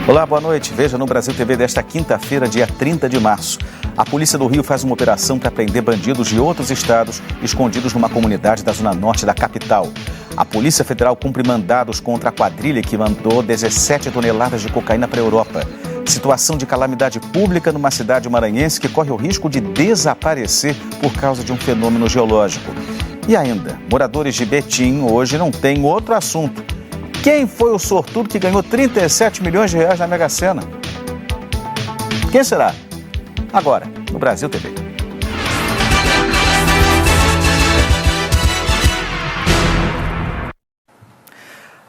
Olá, boa noite. Veja no Brasil TV desta quinta-feira, dia 30 de março. A Polícia do Rio faz uma operação para prender bandidos de outros estados escondidos numa comunidade da zona norte da capital. A Polícia Federal cumpre mandados contra a quadrilha que mandou 17 toneladas de cocaína para a Europa. Situação de calamidade pública numa cidade maranhense que corre o risco de desaparecer por causa de um fenômeno geológico. E ainda, moradores de Betim hoje não têm outro assunto. Quem foi o sortudo que ganhou 37 milhões de reais na Mega Sena? Quem será? Agora, no Brasil TV.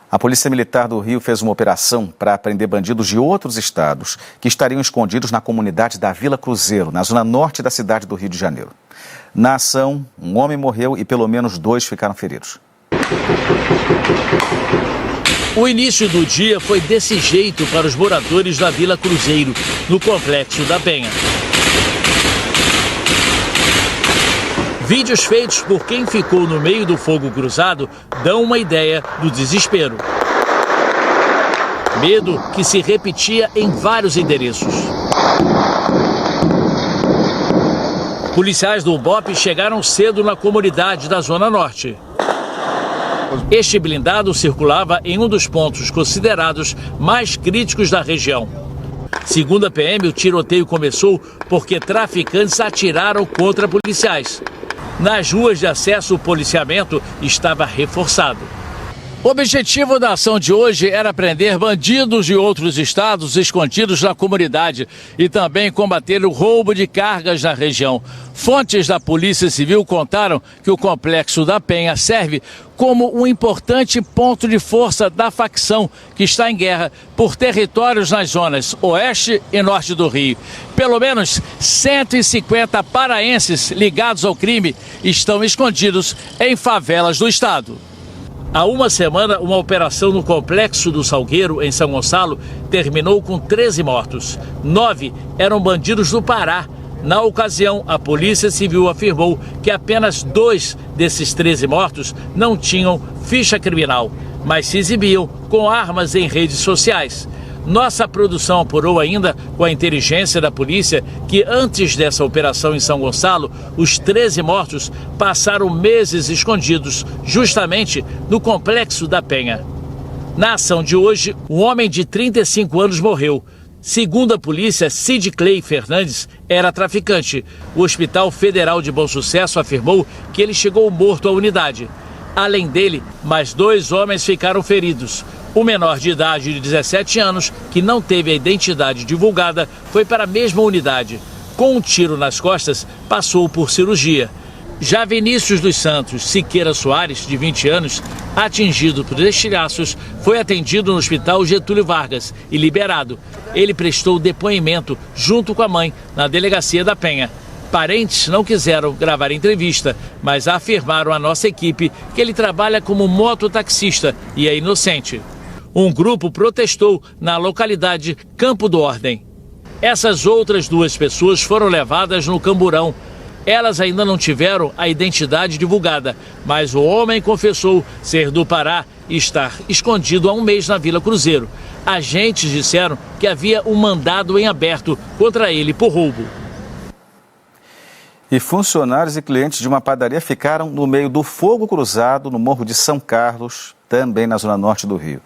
A Polícia Militar do Rio fez uma operação para prender bandidos de outros estados que estariam escondidos na comunidade da Vila Cruzeiro, na zona norte da cidade do Rio de Janeiro. Na ação, um homem morreu e pelo menos 2 ficaram feridos. O início do dia foi desse jeito para os moradores da Vila Cruzeiro, no Complexo da Penha. Vídeos feitos por quem ficou no meio do fogo cruzado dão uma ideia do desespero. Medo que se repetia em vários endereços. Policiais do BOPE chegaram cedo na comunidade da Zona Norte. Este blindado circulava em um dos pontos considerados mais críticos da região. Segundo a PM, o tiroteio começou porque traficantes atiraram contra policiais. Nas ruas de acesso, o policiamento estava reforçado. O objetivo da ação de hoje era prender bandidos de outros estados escondidos na comunidade e também combater o roubo de cargas na região. Fontes da Polícia Civil contaram que o Complexo da Penha serve como um importante ponto de força da facção que está em guerra por territórios nas zonas oeste e norte do Rio. Pelo menos 150 paraenses ligados ao crime estão escondidos em favelas do estado. Há uma semana, uma operação no Complexo do Salgueiro, em São Gonçalo, terminou com 13 mortos. 9 eram bandidos do Pará. Na ocasião, a Polícia Civil afirmou que apenas 2 desses 13 mortos não tinham ficha criminal, mas se exibiam com armas em redes sociais. Nossa produção apurou ainda, com a inteligência da polícia, que antes dessa operação em São Gonçalo, os 13 mortos passaram meses escondidos, justamente no Complexo da Penha. Na ação de hoje, um homem de 35 anos morreu. Segundo a polícia, Cid Clay Fernandes era traficante. O Hospital Federal de Bom Sucesso afirmou que ele chegou morto à unidade. Além dele, mais 2 homens ficaram feridos. O menor de idade de 17 anos, que não teve a identidade divulgada, foi para a mesma unidade. Com um tiro nas costas, passou por cirurgia. Já Vinícius dos Santos Siqueira Soares, de 20 anos, atingido por estilhaços, foi atendido no Hospital Getúlio Vargas e liberado. Ele prestou depoimento junto com a mãe na Delegacia da Penha. Parentes não quiseram gravar entrevista, mas afirmaram à nossa equipe que ele trabalha como mototaxista e é inocente. Um grupo protestou na localidade Campo do Ordem. Essas outras 2 pessoas foram levadas no Camburão. Elas ainda não tiveram a identidade divulgada, mas o homem confessou ser do Pará e estar escondido há um mês na Vila Cruzeiro. Agentes disseram que havia um mandado em aberto contra ele por roubo. E funcionários e clientes de uma padaria ficaram no meio do fogo cruzado no Morro de São Carlos, também na zona norte do Rio.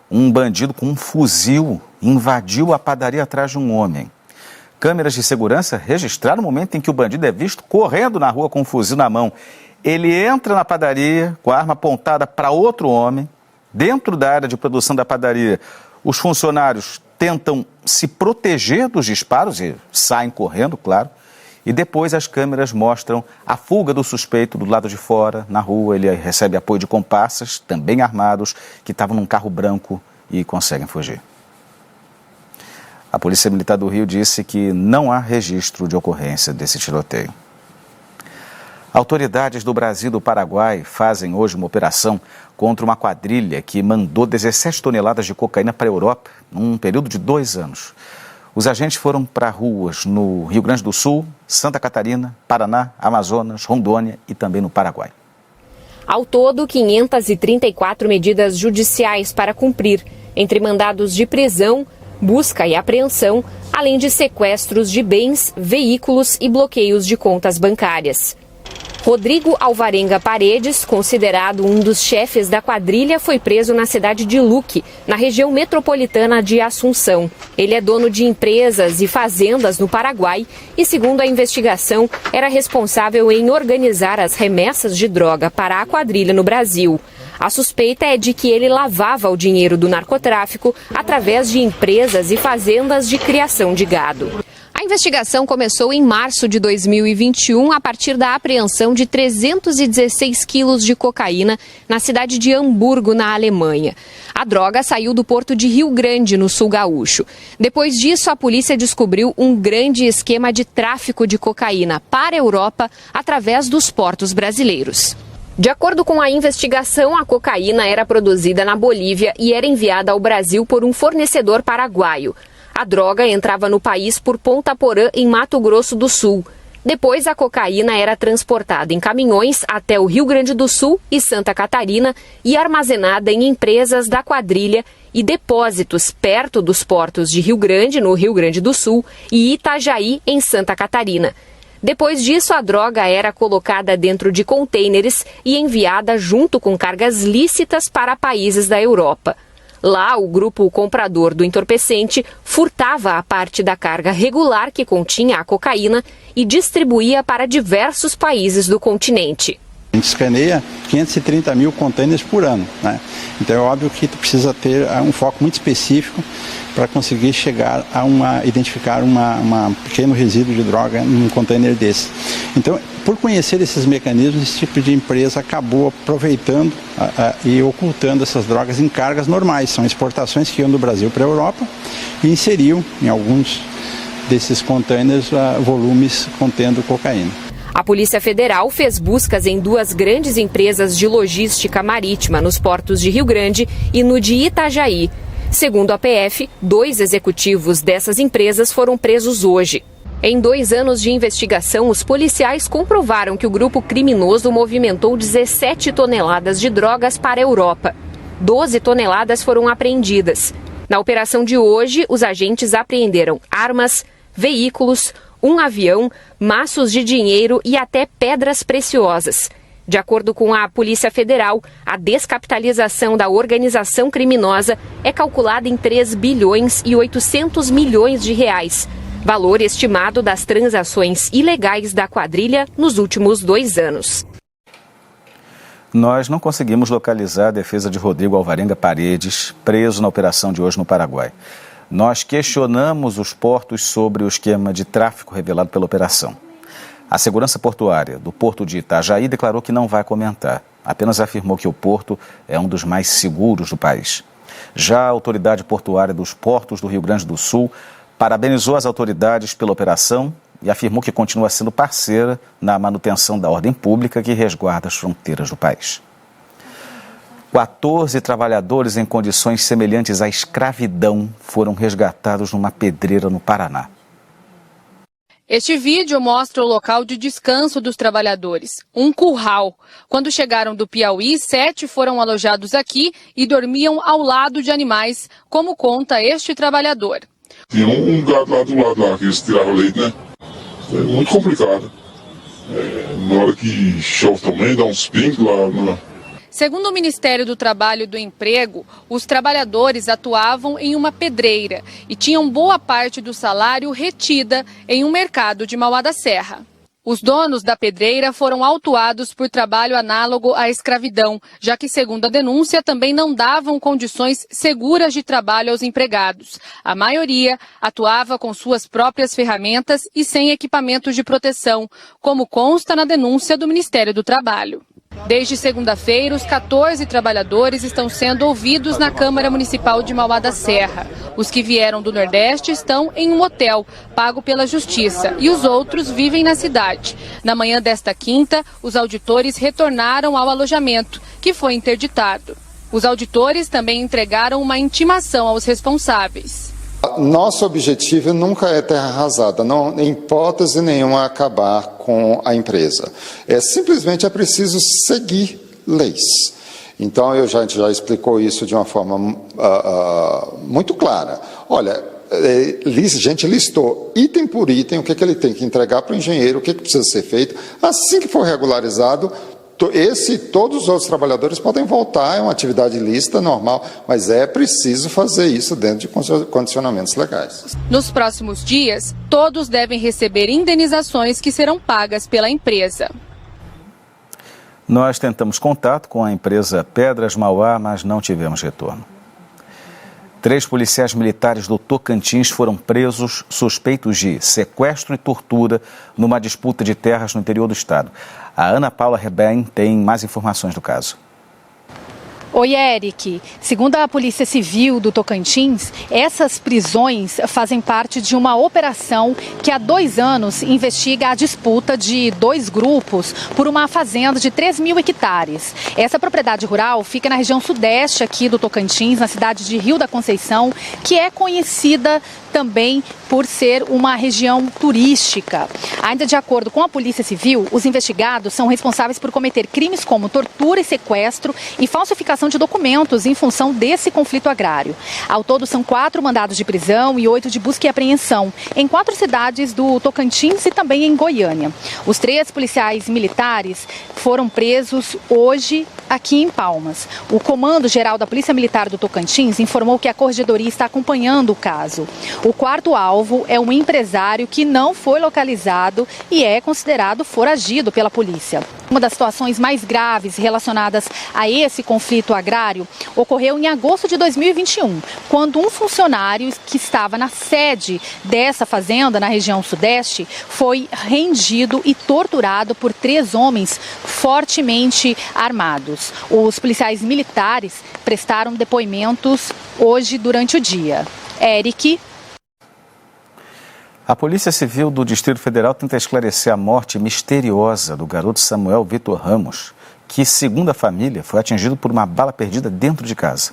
Um bandido com um fuzil invadiu a padaria atrás de um homem. Câmeras de segurança registraram o momento em que o bandido é visto correndo na rua com um fuzil na mão. Ele entra na padaria com a arma apontada para outro homem. Dentro da área de produção da padaria, os funcionários tentam se proteger dos disparos e saem correndo, claro. E depois as câmeras mostram a fuga do suspeito do lado de fora, na rua. Ele recebe apoio de comparsas, também armados, que estavam num carro branco e conseguem fugir. A Polícia Militar do Rio disse que não há registro de ocorrência desse tiroteio. Autoridades do Brasil e do Paraguai fazem hoje uma operação contra uma quadrilha que mandou 17 toneladas de cocaína para a Europa num período de 2 anos. Os agentes foram para ruas no Rio Grande do Sul, Santa Catarina, Paraná, Amazonas, Rondônia e também no Paraguai. Ao todo, 534 medidas judiciais para cumprir, entre mandados de prisão, busca e apreensão, além de sequestros de bens, veículos e bloqueios de contas bancárias. Rodrigo Alvarenga Paredes, considerado um dos chefes da quadrilha, foi preso na cidade de Luque, na região metropolitana de Assunção. Ele é dono de empresas e fazendas no Paraguai e, segundo a investigação, era responsável em organizar as remessas de droga para a quadrilha no Brasil. A suspeita é de que ele lavava o dinheiro do narcotráfico através de empresas e fazendas de criação de gado. A investigação começou em março de 2021 a partir da apreensão de 316 quilos de cocaína na cidade de Hamburgo, na Alemanha. A droga saiu do porto de Rio Grande, no sul gaúcho. Depois disso, a polícia descobriu um grande esquema de tráfico de cocaína para a Europa através dos portos brasileiros. De acordo com a investigação, a cocaína era produzida na Bolívia e era enviada ao Brasil por um fornecedor paraguaio. A droga entrava no país por Ponta Porã, em Mato Grosso do Sul. Depois, a cocaína era transportada em caminhões até o Rio Grande do Sul e Santa Catarina e armazenada em empresas da quadrilha e depósitos perto dos portos de Rio Grande, no Rio Grande do Sul, e Itajaí, em Santa Catarina. Depois disso, a droga era colocada dentro de contêineres e enviada junto com cargas lícitas para países da Europa. Lá, o grupo comprador do entorpecente furtava a parte da carga regular que continha a cocaína e distribuía para diversos países do continente. A gente escaneia 530 mil contêineres por ano, né? Então é óbvio que tu precisa ter um foco muito específico para conseguir chegar a identificar um pequeno resíduo de droga num contêiner desse. Então, por conhecer esses mecanismos, esse tipo de empresa acabou aproveitando e ocultando essas drogas em cargas normais. São exportações que iam do Brasil para a Europa e inseriam em alguns desses contêineres volumes contendo cocaína. A Polícia Federal fez buscas em duas grandes empresas de logística marítima nos portos de Rio Grande e no de Itajaí. Segundo a PF, 2 executivos dessas empresas foram presos hoje. Em 2 anos de investigação, os policiais comprovaram que o grupo criminoso movimentou 17 toneladas de drogas para a Europa. 12 toneladas foram apreendidas. Na operação de hoje, os agentes apreenderam armas, veículos, um avião, maços de dinheiro e até pedras preciosas. De acordo com a Polícia Federal, a descapitalização da organização criminosa é calculada em 3 bilhões e 800 milhões de reais, valor estimado das transações ilegais da quadrilha nos últimos 2 anos. Nós não conseguimos localizar a defesa de Rodrigo Alvarenga Paredes, preso na operação de hoje no Paraguai. Nós questionamos os portos sobre o esquema de tráfico revelado pela operação. A segurança portuária do porto de Itajaí declarou que não vai comentar. Apenas afirmou que o porto é um dos mais seguros do país. Já a autoridade portuária dos portos do Rio Grande do Sul parabenizou as autoridades pela operação e afirmou que continua sendo parceira na manutenção da ordem pública que resguarda as fronteiras do país. 14 trabalhadores em condições semelhantes à escravidão foram resgatados numa pedreira no Paraná. Este vídeo mostra o local de descanso dos trabalhadores, um curral. Quando chegaram do Piauí, 7 foram alojados aqui e dormiam ao lado de animais, como conta este trabalhador. Tinha um gado lá do lado, lá, que eles tiravam leite, né? É muito complicado. Na hora que chove também, dá uns pingos lá. Segundo o Ministério do Trabalho e do Emprego, os trabalhadores atuavam em uma pedreira e tinham boa parte do salário retida em um mercado de Mauá da Serra. Os donos da pedreira foram autuados por trabalho análogo à escravidão, já que, segundo a denúncia, também não davam condições seguras de trabalho aos empregados. A maioria atuava com suas próprias ferramentas e sem equipamentos de proteção, como consta na denúncia do Ministério do Trabalho. Desde segunda-feira, os 14 trabalhadores estão sendo ouvidos na Câmara Municipal de Mauá da Serra. Os que vieram do Nordeste estão em um hotel, pago pela Justiça, e os outros vivem na cidade. Na manhã desta quinta, os auditores retornaram ao alojamento, que foi interditado. Os auditores também entregaram uma intimação aos responsáveis. Nosso objetivo nunca é terra arrasada, não, em hipótese nenhuma, acabar com a empresa. Simplesmente é preciso seguir leis. Então, a gente já explicou isso de uma forma muito clara. Olha, A gente listou item por item o que ele tem que entregar para o engenheiro, o que precisa ser feito. Assim que for regularizado, todos os outros trabalhadores podem voltar, é uma atividade lícita, normal, mas é preciso fazer isso dentro de condicionamentos legais. Nos próximos dias, todos devem receber indenizações que serão pagas pela empresa. Nós tentamos contato com a empresa Pedras Mauá, mas não tivemos retorno. 3 policiais militares do Tocantins foram presos suspeitos de sequestro e tortura numa disputa de terras no interior do estado. A Ana Paula Rebem tem mais informações do caso. Oi, Eric. Segundo a Polícia Civil do Tocantins, essas prisões fazem parte de uma operação que há 2 anos investiga a disputa de 2 grupos por uma fazenda de 3.000 hectares. Essa propriedade rural fica na região sudeste aqui do Tocantins, na cidade de Rio da Conceição, que é conhecida também por ser uma região turística. Ainda de acordo com a Polícia Civil, os investigados são responsáveis por cometer crimes como tortura e sequestro e falsificação de documentos em função desse conflito agrário. Ao todo, são 4 mandados de prisão e 8 de busca e apreensão em 4 cidades do Tocantins e também em Goiânia. Os 3 policiais militares foram presos hoje aqui em Palmas. O Comando Geral da Polícia Militar do Tocantins informou que a Corregedoria está acompanhando o caso. O 4º alvo é um empresário que não foi localizado e é considerado foragido pela polícia. Uma das situações mais graves relacionadas a esse conflito agrário ocorreu em agosto de 2021, quando um funcionário que estava na sede dessa fazenda, na região sudeste, foi rendido e torturado por 3 homens fortemente armados. Os policiais militares prestaram depoimentos hoje durante o dia. Eric. A Polícia Civil do Distrito Federal tenta esclarecer a morte misteriosa do garoto Samuel Vitor Ramos, que, segundo a família, foi atingido por uma bala perdida dentro de casa.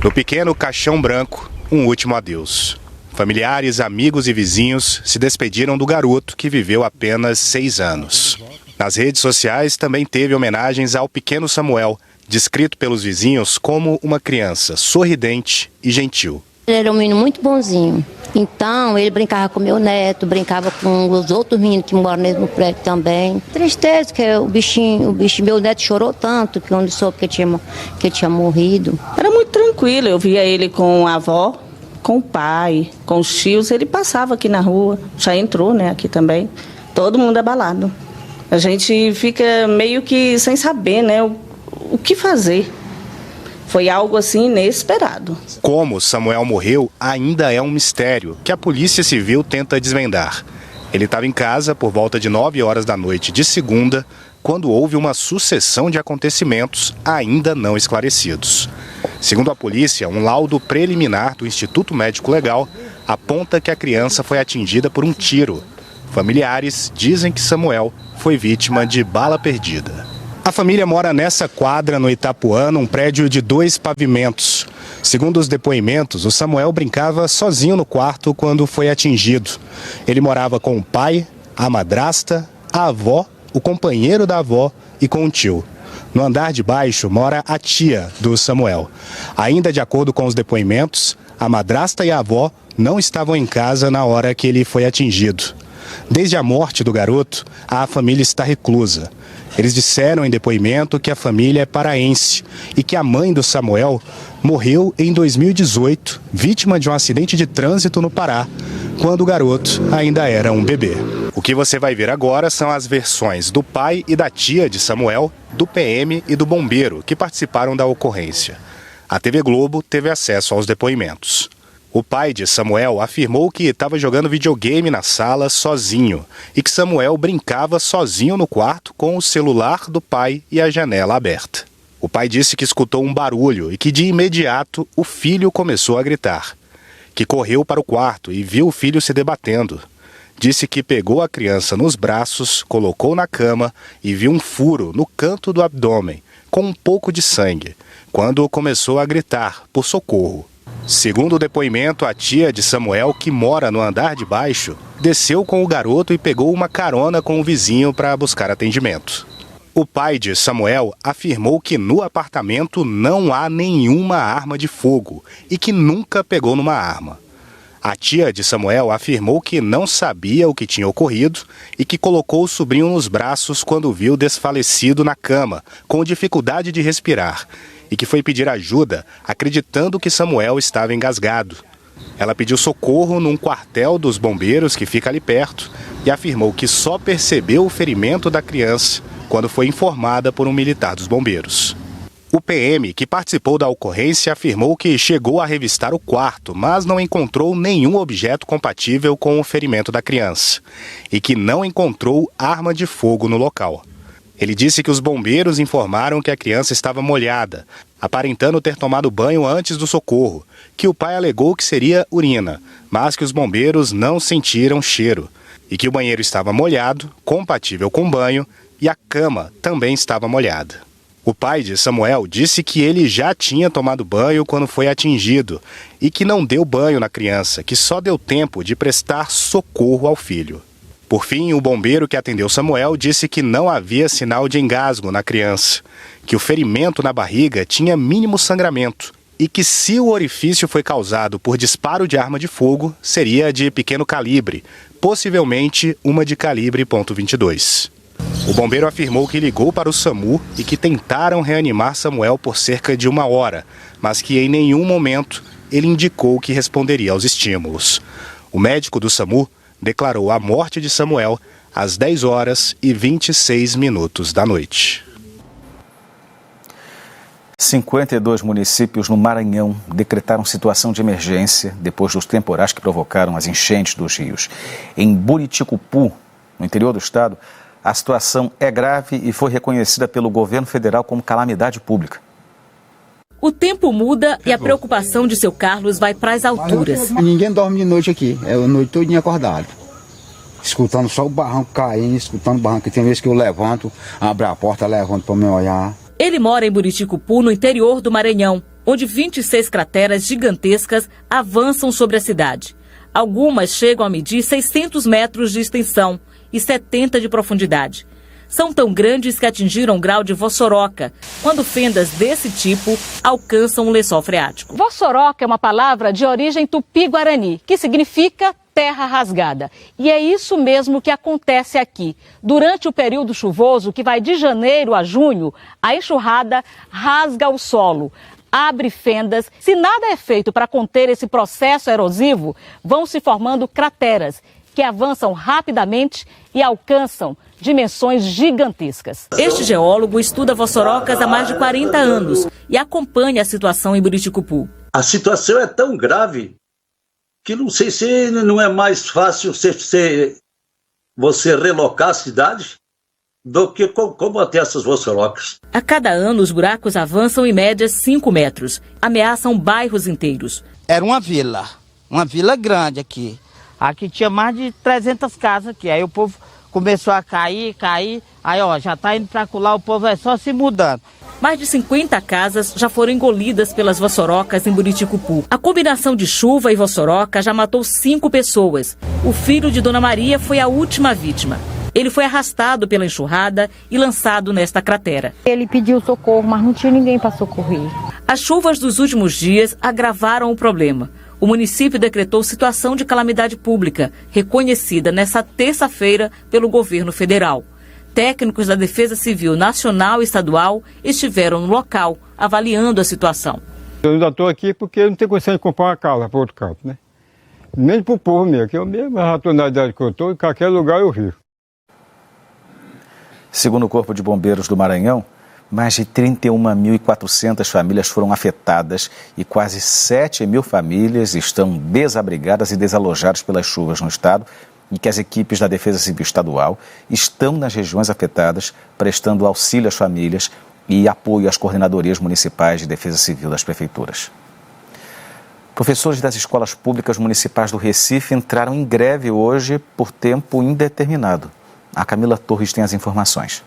No pequeno caixão branco, um último adeus. Familiares, amigos e vizinhos se despediram do garoto que viveu apenas 6 anos. Nas redes sociais também teve homenagens ao pequeno Samuel, descrito pelos vizinhos como uma criança sorridente e gentil. Ele era um menino muito bonzinho, então ele brincava com meu neto, brincava com os outros meninos que moram no mesmo prédio também. Tristeza, que o bichinho, meu neto chorou tanto, que quando soube que ele tinha morrido. Era muito tranquilo, eu via ele com a avó, com o pai, com os tios, ele passava aqui na rua, já entrou, né, aqui também, todo mundo abalado. A gente fica meio que sem saber, né, o que fazer. Foi algo assim inesperado. Como Samuel morreu ainda é um mistério que a Polícia Civil tenta desvendar. Ele estava em casa por volta de 9 horas da noite de segunda, quando houve uma sucessão de acontecimentos ainda não esclarecidos. Segundo a polícia, um laudo preliminar do Instituto Médico Legal aponta que a criança foi atingida por um tiro. Familiares dizem que Samuel foi vítima de bala perdida. A família mora nessa quadra no Itapuã, um prédio de 2 pavimentos. Segundo os depoimentos, o Samuel brincava sozinho no quarto quando foi atingido. Ele morava com o pai, a madrasta, a avó, o companheiro da avó e com o tio. No andar de baixo mora a tia do Samuel. Ainda de acordo com os depoimentos, a madrasta e a avó não estavam em casa na hora que ele foi atingido. Desde a morte do garoto, a família está reclusa. Eles disseram em depoimento que a família é paraense e que a mãe do Samuel morreu em 2018, vítima de um acidente de trânsito no Pará, quando o garoto ainda era um bebê. O que você vai ver agora são as versões do pai e da tia de Samuel, do PM e do bombeiro que participaram da ocorrência. A TV Globo teve acesso aos depoimentos. O pai de Samuel afirmou que estava jogando videogame na sala sozinho e que Samuel brincava sozinho no quarto com o celular do pai e a janela aberta. O pai disse que escutou um barulho e que de imediato o filho começou a gritar, que correu para o quarto e viu o filho se debatendo. Disse que pegou a criança nos braços, colocou na cama e viu um furo no canto do abdômen, com um pouco de sangue, quando começou a gritar por socorro. Segundo o depoimento, a tia de Samuel, que mora no andar de baixo, desceu com o garoto e pegou uma carona com o vizinho para buscar atendimento. O pai de Samuel afirmou que no apartamento não há nenhuma arma de fogo e que nunca pegou numa arma. A tia de Samuel afirmou que não sabia o que tinha ocorrido e que colocou o sobrinho nos braços quando viu desfalecido na cama, com dificuldade de respirar, e que foi pedir ajuda, acreditando que Samuel estava engasgado. Ela pediu socorro num quartel dos bombeiros que fica ali perto e afirmou que só percebeu o ferimento da criança quando foi informada por um militar dos bombeiros. O PM, que participou da ocorrência, afirmou que chegou a revistar o quarto, mas não encontrou nenhum objeto compatível com o ferimento da criança e que não encontrou arma de fogo no local. Ele disse que os bombeiros informaram que a criança estava molhada, aparentando ter tomado banho antes do socorro, que o pai alegou que seria urina, mas que os bombeiros não sentiram cheiro e que o banheiro estava molhado, compatível com banho, e a cama também estava molhada. O pai de Samuel disse que ele já tinha tomado banho quando foi atingido e que não deu banho na criança, que só deu tempo de prestar socorro ao filho. Por fim, o bombeiro que atendeu Samuel disse que não havia sinal de engasgo na criança, que o ferimento na barriga tinha mínimo sangramento e que se o orifício foi causado por disparo de arma de fogo, seria de pequeno calibre, possivelmente uma de calibre .22. O bombeiro afirmou que ligou para o SAMU e que tentaram reanimar Samuel por cerca de 1 hora, mas que em nenhum momento ele indicou que responderia aos estímulos. O médico do SAMU declarou a morte de Samuel às 10 horas e 26 minutos da noite. 52 municípios no Maranhão decretaram situação de emergência depois dos temporais que provocaram as enchentes dos rios. Em Buriticupu, no interior do estado, a situação é grave e foi reconhecida pelo governo federal como calamidade pública. O tempo muda e a preocupação de seu Carlos vai para as alturas. Ninguém dorme de noite aqui, é a noite todinha acordado. Escutando só o barranco caindo, escutando o barranco. Tem vezes que eu levanto, abro a porta, levanto para me olhar. Ele mora em Buriticupu, no interior do Maranhão, onde 26 crateras gigantescas avançam sobre a cidade. Algumas chegam a medir 600 metros de extensão e 70 de profundidade. São tão grandes que atingiram o grau de vossoroca, quando fendas desse tipo alcançam o lençol freático. Vossoroca é uma palavra de origem tupi-guarani, que significa terra rasgada. E é isso mesmo que acontece aqui. Durante o período chuvoso, que vai de janeiro a junho, a enxurrada rasga o solo, abre fendas. Se nada é feito para conter esse processo erosivo, vão se formando crateras, que avançam rapidamente e alcançam dimensões gigantescas. Este geólogo estuda vossorocas há mais de 40 anos e acompanha a situação em Buriticupu. A situação é tão grave que não sei se não é mais fácil você relocar a cidade do que combater essas vossorocas. A cada ano, os buracos avançam em média 5 metros, ameaçam bairros inteiros. Era uma vila grande aqui. Aqui tinha mais de 300 casas aqui. Aí o povo começou a cair. Aí, ó, já tá indo para lá, o povo é só se mudando. Mais de 50 casas já foram engolidas pelas vossorocas em Buriticupu. A combinação de chuva e vossoroca já matou 5 pessoas. O filho de Dona Maria foi a última vítima. Ele foi arrastado pela enxurrada e lançado nesta cratera. Ele pediu socorro, mas não tinha ninguém para socorrer. As chuvas dos últimos dias agravaram o problema. O município decretou situação de calamidade pública, reconhecida nesta terça-feira pelo governo federal. Técnicos da Defesa Civil Nacional e Estadual estiveram no local, avaliando a situação. Eu ainda estou aqui porque eu não tenho condição de comprar uma casa para outro canto, né? Nem para o povo mesmo, que eu mesmo já estou na idade que eu estou, em qualquer lugar eu vivo. Segundo o Corpo de Bombeiros do Maranhão, mais de 31.400 famílias foram afetadas e quase 7.000 famílias estão desabrigadas e desalojadas pelas chuvas no estado, e que as equipes da Defesa Civil Estadual estão nas regiões afetadas, prestando auxílio às famílias e apoio às coordenadorias municipais de Defesa Civil das prefeituras. Professores das escolas públicas municipais do Recife entraram em greve hoje por tempo indeterminado. A Camila Torres tem as informações.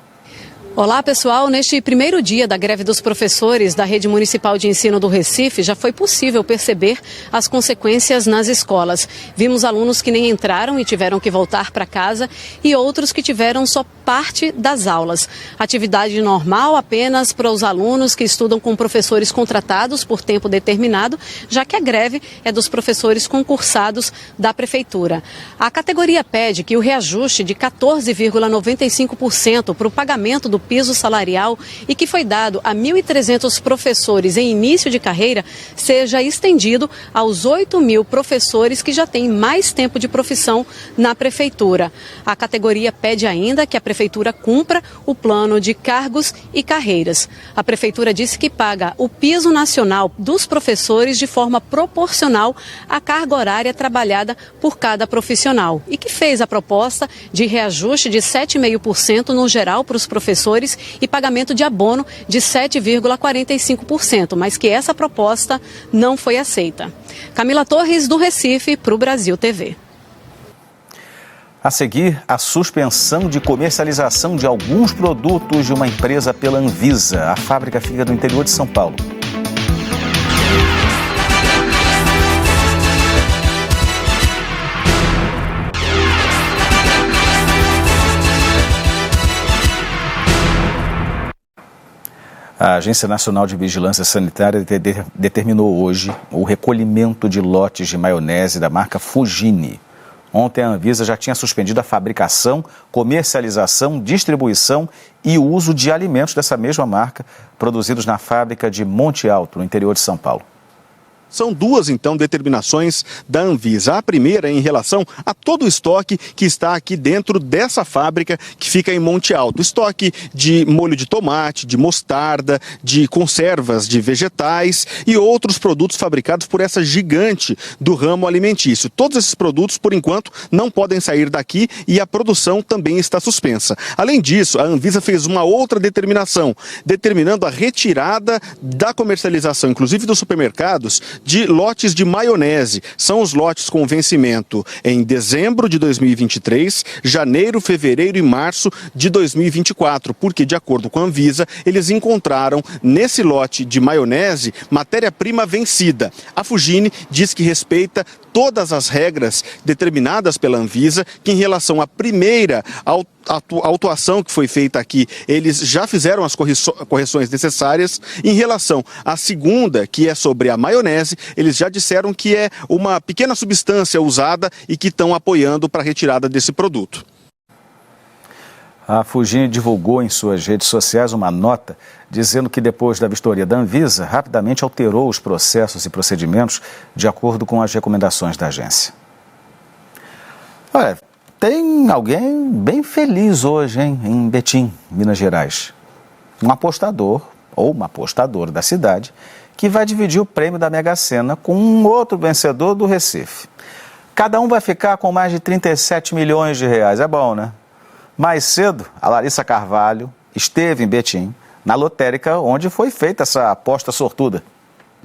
Olá, pessoal. Neste primeiro dia da greve dos professores da Rede Municipal de Ensino do Recife, já foi possível perceber as consequências nas escolas. Vimos alunos que nem entraram e tiveram que voltar para casa e outros que tiveram só parte das aulas. Atividade normal apenas para os alunos que estudam com professores contratados por tempo determinado, já que a greve é dos professores concursados da Prefeitura. A categoria pede que o reajuste de 14,95% para o pagamento do piso salarial e que foi dado a 1.300 professores em início de carreira seja estendido aos 8.000 professores que já têm mais tempo de profissão na Prefeitura. A categoria pede ainda que a Prefeitura cumpra o plano de cargos e carreiras. A Prefeitura disse que paga o piso nacional dos professores de forma proporcional à carga horária trabalhada por cada profissional e que fez a proposta de reajuste de 7,5% no geral para os professores e pagamento de abono de 7,45%, mas que essa proposta não foi aceita. Camila Torres, do Recife, para o Brasil TV. A seguir, a suspensão de comercialização de alguns produtos de uma empresa pela Anvisa. A fábrica fica no interior de São Paulo. A Agência Nacional de Vigilância Sanitária determinou hoje o recolhimento de lotes de maionese da marca Fugini. Ontem a Anvisa já tinha suspendido a fabricação, comercialização, distribuição e uso de alimentos dessa mesma marca, produzidos na fábrica de Monte Alto, no interior de São Paulo. São duas, então, determinações da Anvisa. A primeira é em relação a todo o estoque que está aqui dentro dessa fábrica que fica em Monte Alto. Estoque de molho de tomate, de mostarda, de conservas de vegetais e outros produtos fabricados por essa gigante do ramo alimentício. Todos esses produtos, por enquanto, não podem sair daqui e a produção também está suspensa. Além disso, a Anvisa fez uma outra determinação, determinando a retirada da comercialização, inclusive dos supermercados, de lotes de maionese. São os lotes com vencimento em dezembro de 2023, janeiro, fevereiro e março de 2024, porque, de acordo com a Anvisa, eles encontraram nesse lote de maionese matéria-prima vencida. A Fugini diz que respeita todas as regras determinadas pela Anvisa, que em relação à primeira autuação que foi feita aqui, eles já fizeram as correções necessárias. Em relação à segunda, que é sobre a maionese, eles já disseram que é uma pequena substância usada e que estão apoiando para a retirada desse produto. A Fugini divulgou em suas redes sociais uma nota dizendo que depois da vistoria da Anvisa, rapidamente alterou os processos e procedimentos de acordo com as recomendações da agência. Olha, tem alguém bem feliz hoje, hein, em Betim, Minas Gerais. Um apostador ou uma apostadora da cidade que vai dividir o prêmio da Mega Sena com um outro vencedor do Recife. Cada um vai ficar com mais de 37 milhões de reais. É bom, né? Mais cedo, a Larissa Carvalho esteve em Betim, na lotérica onde foi feita essa aposta sortuda.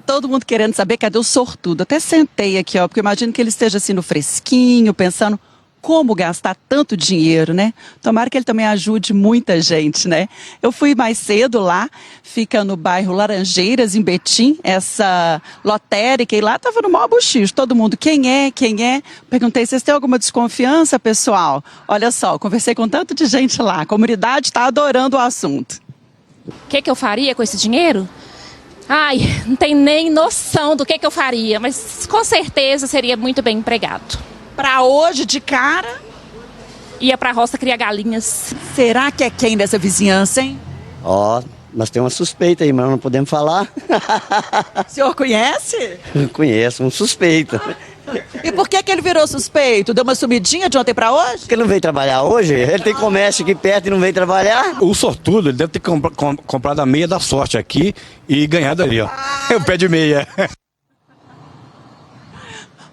Todo mundo querendo saber cadê o sortudo. Até sentei aqui, ó, porque eu imagino que ele esteja assim no fresquinho, pensando como gastar tanto dinheiro, né? Tomara que ele também ajude muita gente, né? Eu fui mais cedo lá, fica no bairro Laranjeiras, em Betim, essa lotérica, e lá tava no maior buchicho, todo mundo, quem é? Perguntei, vocês têm alguma desconfiança, pessoal? Olha só, conversei com tanto de gente lá, a comunidade está adorando o assunto. O que eu faria com esse dinheiro? Ai, não tem nem noção do que eu faria, mas com certeza seria muito bem empregado. Para hoje, de cara? Ia pra roça criar galinhas. Será que é quem dessa vizinhança, hein? Ó, nós temos uma suspeita aí, mas não podemos falar. O senhor conhece? Conheço, um suspeito. E por que ele virou suspeito? Deu uma sumidinha de ontem pra hoje? Porque ele não veio trabalhar hoje? Ele tem comércio aqui perto e não veio trabalhar? O sortudo, ele deve ter comprado a meia da sorte aqui e ganhado ali, ó. O pé de meia.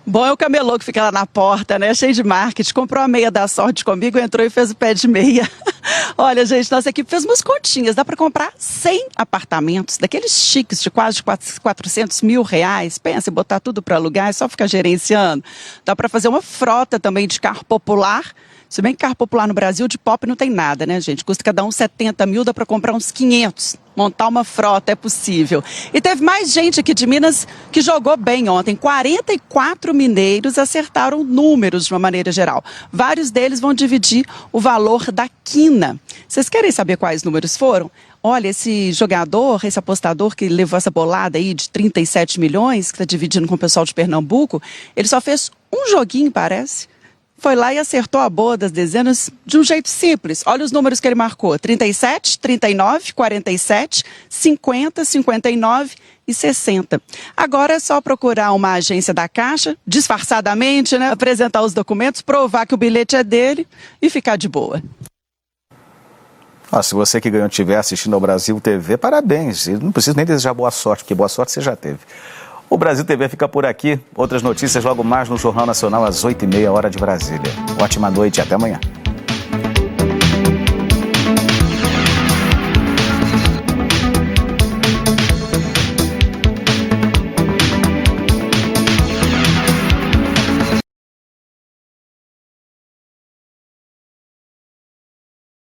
Bom é o camelô que fica lá na porta, né? Cheio de marketing. Comprou a meia da sorte comigo, entrou e fez o pé de meia. Olha, gente, nossa equipe fez umas continhas. Dá para comprar 100 apartamentos, daqueles chiques de quase 400 mil reais. Pensa em botar tudo para alugar, é só ficar gerenciando. Dá para fazer uma frota também de carro popular, Se bem que carro popular no Brasil de pop não tem nada, né, gente? Custa cada um 70 mil, dá para comprar uns 500. Montar uma frota é possível. E teve mais gente aqui de Minas que jogou bem ontem. 44 mineiros acertaram números de uma maneira geral. Vários deles vão dividir o valor da quina. Vocês querem saber quais números foram? Olha, esse jogador, esse apostador que levou essa bolada aí de 37 milhões, que está dividindo com o pessoal de Pernambuco, ele só fez um joguinho, parece. Foi lá e acertou a boa das dezenas de um jeito simples. Olha os números que ele marcou: 37, 39, 47, 50, 59 e 60. Agora é só procurar uma agência da Caixa, disfarçadamente, né? Apresentar os documentos, provar que o bilhete é dele e ficar de boa. Se você que ganhou estiver assistindo ao Brasil TV, parabéns. Eu não preciso nem desejar boa sorte, porque boa sorte você já teve. O Brasil TV fica por aqui. Outras notícias logo mais no Jornal Nacional às 8h30, hora de Brasília. Ótima noite e até amanhã.